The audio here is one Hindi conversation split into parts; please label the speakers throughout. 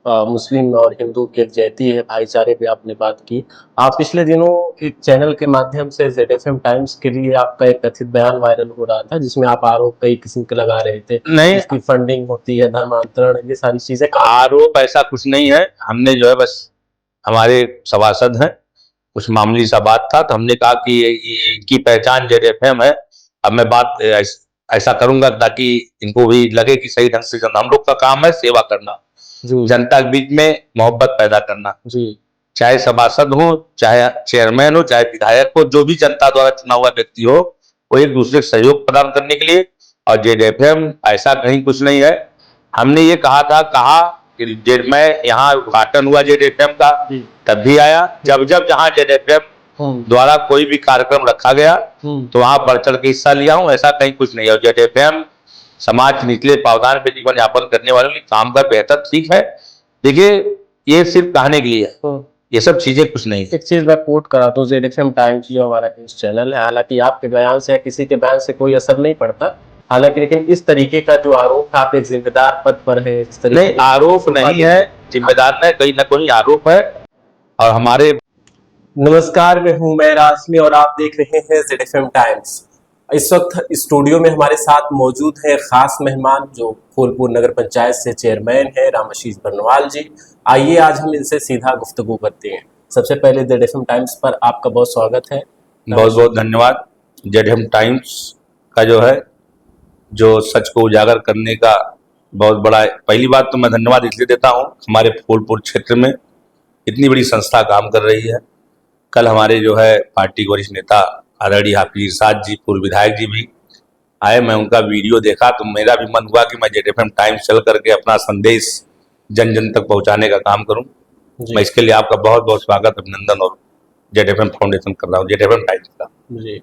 Speaker 1: मुस्लिम और हिंदू की एकजुटती है, भाईचारे पे आपने बात की। आप पिछले दिनों एक चैनल के माध्यम से जेड-एफएम टाइम्स के लिए आपका एक कथित बयान वायरल हो रहा था, जिसमें आप आरोप कई किस्म के लगा रहे थे।
Speaker 2: नहीं,
Speaker 1: इसकी फंडिंग होती है, धर्मांतरण, ये सारी चीजें।
Speaker 2: आरोप ऐसा कुछ नहीं है। हमने जो है बस हमारे सभासद हैं, कुछ मामूली सा बात था तो हमने कहा कि इनकी पहचान जेड-एफएम है। अब मैं बात ऐसा करूंगा ताकि इनको भी लगे कि सही ढंग से हम लोग का काम है सेवा करना, जनता के बीच में मोहब्बत पैदा करना।
Speaker 1: जी,
Speaker 2: चाहे सभासद हो, चाहे चेयरमैन हो, चाहे विधायक हो, जो भी जनता द्वारा चुना हुआ व्यक्ति हो, वो एक दूसरे को सहयोग प्रदान करने के लिए। और जेड-एफएम ऐसा कहीं कुछ नहीं है। हमने ये कहा कि मैं यहाँ उद्घाटन हुआ जेड-एफएम का, तब भी आया। जब जहाँ जेड-एफएम द्वारा कोई भी कार्यक्रम रखा गया तो वहां बढ़ चढ़ के हिस्सा लिया हूँ। ऐसा कहीं कुछ नहीं है। और जेड-एफएम समाज के निचले पावदान पे जीवन यापन करने वालों के काम का बेहतर सीख है। देखिए, ये सिर्फ कहने के लिए है, ये सब चीजें कुछ नहीं।
Speaker 1: एक चीज मैं कोट करा दूं, जेड-एफएम टाइम्स जो हमारा न्यूज चैनल है, हालांकि आपके बयान से या किसी के बयान से कोई असर नहीं पड़ता, हालांकि लेकिन इस तरीके का जो आरोप, आप एक जिम्मेदार पद पर है, इस तरीके
Speaker 2: नहीं, आरोप नहीं है, जिम्मेदार नहीं, कहीं ना कोई आरोप है। और हमारे
Speaker 1: नमस्कार, मैं हूं रासमी और आप देख रहे हैं जेड-एफएम टाइम्स। इस वक्त स्टूडियो में हमारे साथ मौजूद है खास मेहमान, जो फूलपुर नगर पंचायत से चेयरमैन है, रामाशीष बर्नवाल जी। आइए आज हम इनसे सीधा गुफ्तगू करते हैं। सबसे पहले जेड-एफएम टाइम्स पर आपका बहुत स्वागत है।
Speaker 2: बहुत बहुत धन्यवाद। जेड-एफएम टाइम्स का जो सच को उजागर करने का बहुत बड़ा, पहली बात तो मैं धन्यवाद इसलिए देता हूँ, हमारे फूलपुर क्षेत्र में इतनी बड़ी संस्था काम कर रही है। कल हमारे पार्टी के वरिष्ठ नेता आदरणीय हाफिज इरशाद जी, पूर्व विधायक जी भी आए। मैं उनका वीडियो देखा तो मेरा भी मन हुआ कि मैं जेड-एफएम टाइम्स चल करके अपना संदेश जन जन तक पहुंचाने का काम करूं। मैं इसके लिए आपका बहुत बहुत स्वागत, अभिनंदन और जेड-एफएम फाउंडेशन कर रहा हूं, जेड-एफएम टाइम्स का।
Speaker 1: जी,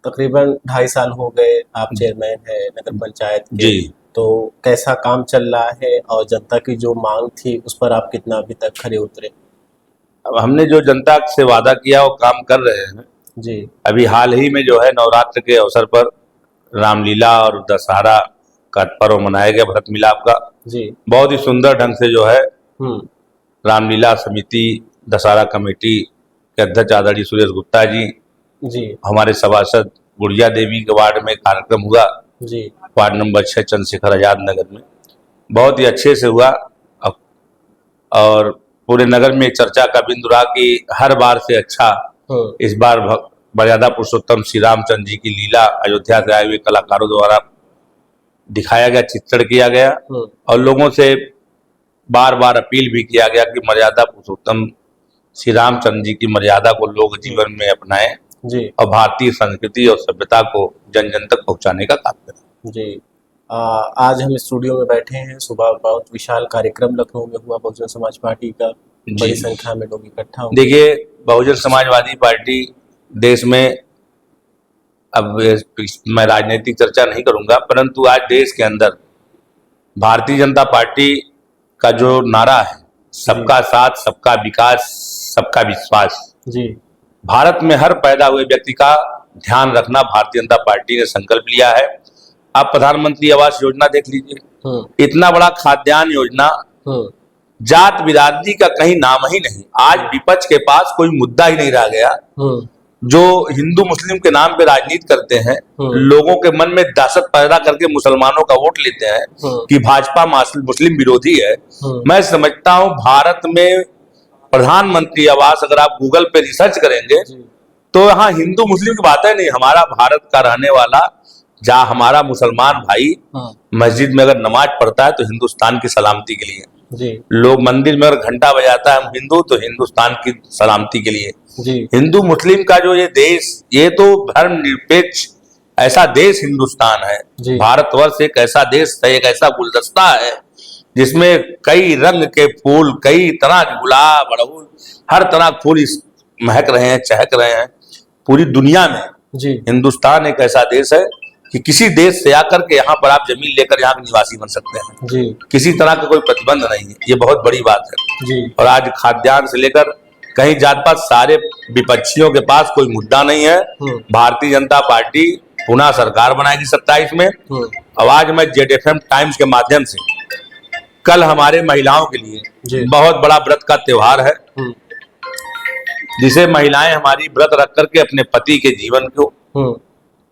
Speaker 1: तकरीबन 2.5 साल हो गए आप चेयरमैन है नगर पंचायत के।
Speaker 2: जी,
Speaker 1: तो कैसा काम चल रहा है और जनता की जो मांग थी उस पर आप कितना अभी तक खरे उतरे?
Speaker 2: अब हमने जो जनता से वादा किया वो काम कर रहे हैं
Speaker 1: जी।
Speaker 2: अभी हाल ही में नवरात्र के अवसर पर रामलीला और दशहरा का पर्व मनाया गया, भरत मिलाप का।
Speaker 1: जी।
Speaker 2: बहुत ही सुंदर ढंग से रामलीला समिति, दशहरा कमेटी के अध्यक्ष आदरणीय सुरेश गुप्ता जी, हमारे सभासद गुड़िया देवी के वार्ड में कार्यक्रम हुआ। जी। वार्ड नंबर 6 चंद्रशेखर आजाद नगर में बहुत ही अच्छे से हुआ। और पूरे नगर में चर्चा का बिंदु रहा कि हर बार से अच्छा इस बार मर्यादा पुरुषोत्तम श्री रामचंद्र जी की लीला अयोध्या से आए हुए कलाकारों द्वारा दिखाया गया, चित्रण किया गया। और लोगों से बार बार अपील भी किया गया कि मर्यादा पुरुषोत्तम श्री रामचंद्र जी की मर्यादा को लोग जीवन में अपनाएं और भारतीय संस्कृति और सभ्यता को जन जन तक पहुंचाने का काम करें।
Speaker 1: जी। आज हम स्टूडियो में बैठे हैं। सुबह बहुत विशाल कार्यक्रम लखनऊ में हुआ बहुजन समाज पार्टी का, बड़ी संख्या में लोग इकट्ठा हुए।
Speaker 2: देखिए, बहुजन समाजवादी पार्टी देश में, अब मैं राजनीतिक चर्चा नहीं करूंगा, परंतु आज देश के अंदर भारतीय जनता पार्टी का जो नारा है, सबका साथ, सबका विकास, सबका विश्वास, जी, भारत में हर पैदा हुए व्यक्ति का ध्यान रखना भारतीय जनता पार्टी ने संकल्प लिया है। आप प्रधानमंत्री आवास योजना देख लीजिए, इतना बड़ा खाद्यान्न योजना, जात बिरादरी का कहीं नाम ही नहीं। आज विपक्ष के पास कोई मुद्दा ही नहीं रह गया। जो हिंदू मुस्लिम के नाम पे राजनीति करते हैं, लोगों के मन में दहशत पैदा करके मुसलमानों का वोट लेते हैं कि भाजपा मुस्लिम विरोधी है। मैं समझता हूं भारत में प्रधानमंत्री आवास, अगर आप गूगल पे रिसर्च करेंगे तो यहाँ हिंदू मुस्लिम की बात है नहीं। हमारा भारत का रहने वाला, जहाँ हमारा मुसलमान भाई मस्जिद में अगर नमाज पढ़ता है तो हिंदुस्तान की सलामती के लिए, लोग मंदिर में अगर घंटा बजाता है हिंदू, तो हिंदुस्तान की सलामती के लिए। हिंदू मुस्लिम का जो ये देश, ये तो धर्म निरपेक्ष ऐसा देश हिंदुस्तान है। भारतवर्ष एक ऐसा देश है, एक ऐसा गुलदस्ता है जिसमें कई रंग के फूल, कई तरह के गुलाब, अड़हुल, हर तरह के फूल महक रहे हैं, चहक रहे हैं पूरी दुनिया में। हिंदुस्तान एक ऐसा देश है कि किसी देश से आकर के यहाँ पर आप जमीन लेकर यहाँ के निवासी बन सकते हैं। किसी तरह का कोई प्रतिबंध नहीं है, ये बहुत बड़ी बात है। और आज खाद्यान्न से लेकर कहीं जात पात, सारे विपक्षियों के पास कोई मुद्दा नहीं है। भारतीय जनता पार्टी पुनः सरकार बनाएगी 27 में। अब आज मैं जेड-एफएम टाइम्स के माध्यम से कल हमारे महिलाओं के
Speaker 1: जी।
Speaker 2: लिए बहुत बड़ा व्रत का त्योहार है, जिसे महिलाएं हमारी व्रत रख करके अपने पति के जीवन को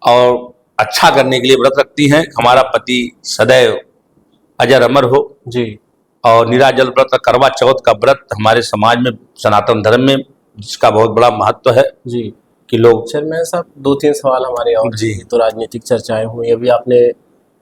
Speaker 2: और अच्छा करने के लिए व्रत रखती हैं। हमारा पति सदैव अजर अमर हो
Speaker 1: जी।
Speaker 2: और निराजल व्रत, करवा चौथ का व्रत हमारे समाज में, सनातन धर्म में जिसका बहुत बड़ा महत्व है
Speaker 1: जी
Speaker 2: कि लोग।
Speaker 1: चेयरमैन साहब, 2-3 सवाल हमारे और
Speaker 2: जी।
Speaker 1: तो राजनीतिक चर्चाएं हुई। अभी आपने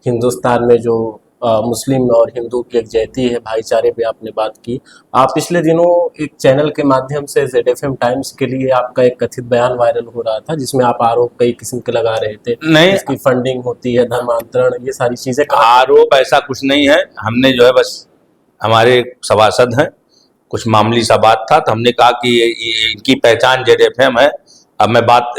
Speaker 1: हिंदुस्तान में जो मुस्लिम और हिंदू की एकजुटता है, भाईचारे पे आपने बात की। आप पिछले दिनों एक चैनल के माध्यम से ZFM टाइम्स के लिए आपका एक कथित बयान वायरल हो रहा था, जिसमें आप आरोप कई किस्म के लगा रहे थे।
Speaker 2: नहीं,
Speaker 1: इसकी फंडिंग होती है, धर्मांतरण, ये सारी चीजें।
Speaker 2: आरोप ऐसा कुछ नहीं है। हमने जो है बस, हमारे सभासद हैं, कुछ मामूली सा बात था तो हमने कहा कि इनकी पहचान ZFM है। अब मैं बात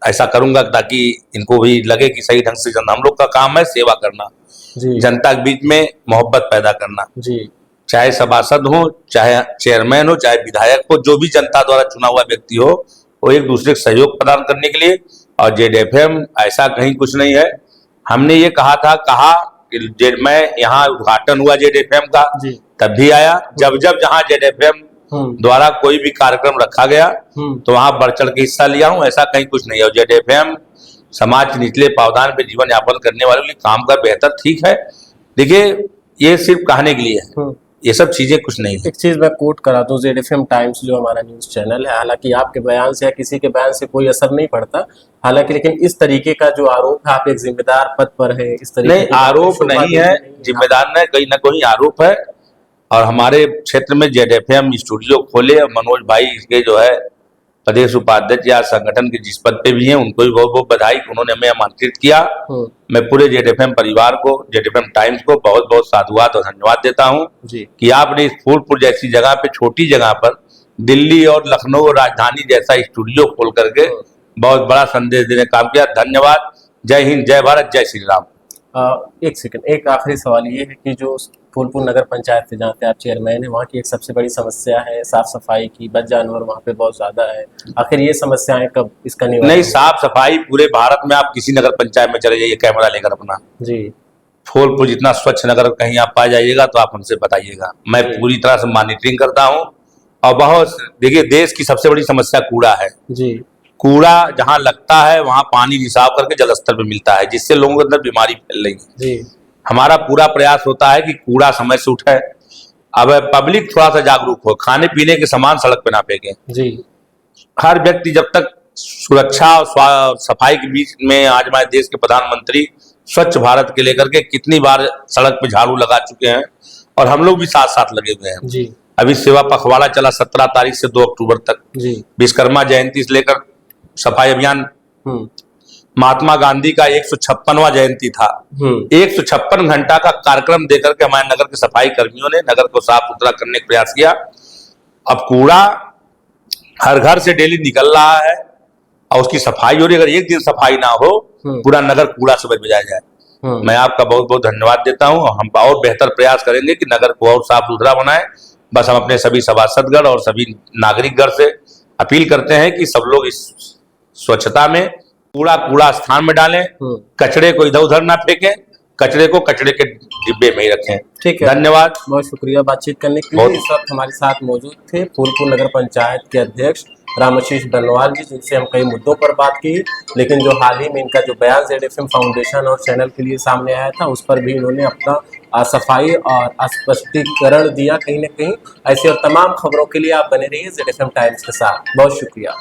Speaker 2: ऐसा करूंगा ताकि इनको भी लगे कि सही ढंग से हम लोग का काम है सेवा करना,
Speaker 1: जी
Speaker 2: जनता के बीच में मोहब्बत पैदा करना।
Speaker 1: जी।
Speaker 2: चाहे सभासद हो, चाहे चेयरमैन हो, चाहे विधायक हो, जो भी जनता द्वारा चुना हुआ व्यक्ति हो, वो एक दूसरे को सहयोग प्रदान करने के लिए। और ZFM ऐसा कहीं कुछ नहीं है। हमने ये कहा कि मैं यहाँ उद्घाटन हुआ ZFM का, तब भी आया। जब जहाँ ZFM द्वारा कोई भी कार्यक्रम रखा गया तो वहां बढ़ चढ़ के हिस्सा लिया हूं। ऐसा कहीं कुछ नहीं है। ZFM समाज के निचले पावदान पे जीवन यापन करने वालों के लिए काम का बेहतर, ठीक है। देखिए, ये सिर्फ कहने के लिए है, ये सब चीजें कुछ नहीं है।
Speaker 1: एक चीज मैं कोट करा दूं, ZFM टाइम्स जो हमारा न्यूज चैनल है, हालांकि आपके बयान से या किसी के बयान से कोई असर नहीं पड़ता, हालांकि लेकिन इस तरीके का जो आरोप है, आप एक जिम्मेदार पद पर है, इस तरीके
Speaker 2: नहीं, आरोप नहीं है, जिम्मेदार नहीं, कहीं ना कहीं आरोप है। और हमारे क्षेत्र में ZFM स्टूडियो खोले और मनोज भाई इसके जो है प्रदेश उपाध्यक्ष या संगठन के जिस पद पे भी हैं, उनको भी बहुत बहुत बधाई, उन्होंने हमें आमंत्रित किया। मैं पूरे ZFM परिवार को, ZFM टाइम्स को बहुत बहुत साधुवाद और धन्यवाद देता हूं कि आपने इस फूलपुर जैसी जगह पे, छोटी जगह पर, दिल्ली और लखनऊ राजधानी जैसा स्टूडियो खोल करके बहुत बड़ा संदेश देने का काम किया। धन्यवाद। जय हिंद, जय भारत, जय श्री राम।
Speaker 1: एक सेकंड, एक आखिरी सवाल ये है कि जो फूलपुर नगर पंचायत से जहाँ पे आप चेयरमैन है, वहाँ की एक सबसे बड़ी समस्या है साफ सफाई की। बद जानवर वहाँ पे बहुत ज्यादा है। आखिर ये समस्याएं कब इसका निवारण?
Speaker 2: नहीं, साफ सफाई पूरे भारत में आप किसी नगर पंचायत में चले जाइए कैमरा लेकर अपना
Speaker 1: जी,
Speaker 2: फूलपुर जितना स्वच्छ नगर कहीं आप पा जाइएगा तो आप हमसे बताइएगा। मैं पूरी तरह से मॉनिटरिंग करता हूँ। और बहुत, देखिए, देश की सबसे बड़ी समस्या कूड़ा है जी। कूड़ा जहाँ लगता है वहां पानी रिसाव करके जलस्तर पे मिलता है, जिससे लोगों के अंदर बीमारी फैल रही है जी। हमारा पूरा प्रयास होता है कि कूड़ा समय से उठे। अब पब्लिक थोड़ा सा जागरूक हो, खाने पीने के सामान सड़क पे ना फेंके जी। हर व्यक्ति जब तक सुरक्षा और सफाई के बीच में, आज हमारे देश के प्रधानमंत्री स्वच्छ भारत के लेकर के कितनी बार सड़क पे झाड़ू लगा चुके हैं और हम लोग भी साथ साथ लगे हुए हैं जी। अभी सेवा पखवाड़ा चला 17 तारीख से 2 अक्टूबर तक जी। विश्वकर्मा जयंती से लेकर सफाई अभियान, महात्मा गांधी का 156वां जयंती था। 156 घंटा का कार्यक्रम देकर के हमारे नगर के सफाई कर्मियों ने नगर को साफ सुथरा करने का प्रयास किया। अब कूड़ा हर घर से डेली निकल रहा है और उसकी सफाई हो रही है। अगर एक दिन सफाई ना हो, पूरा नगर कूड़ा से बजाया जाए। मैं आपका बहुत बहुत धन्यवाद देता हूं। हम और बेहतर प्रयास करेंगे कि नगर को और साफ सुथरा बनाए। बस हम अपने सभी सभासदगण और सभी नागरिकगण से अपील करते हैं कि सब लोग इस स्वच्छता में कूड़ा स्थान में डालें, कचरे को इधर उधर ना फेंकें, कचरे को कचरे के डिब्बे में ही रखें। ठीक है, धन्यवाद, बहुत शुक्रिया बातचीत करने के लिए। इस वक्त हमारे साथ मौजूद थे फूलपुर नगर पंचायत के अध्यक्ष रामाशीष बर्नवाल जी, जिनसे हम कई मुद्दों पर बात की। लेकिन जो हाल ही में इनका जो बयान ZFM फाउंडेशन और चैनल के लिए सामने आया था, उस पर भी इन्होंने अपना सफाई और स्पष्टीकरण दिया कहीं ना कहीं। ऐसी और तमाम खबरों के लिए आप बने रहिए ZFM टाइम्स के साथ। बहुत शुक्रिया।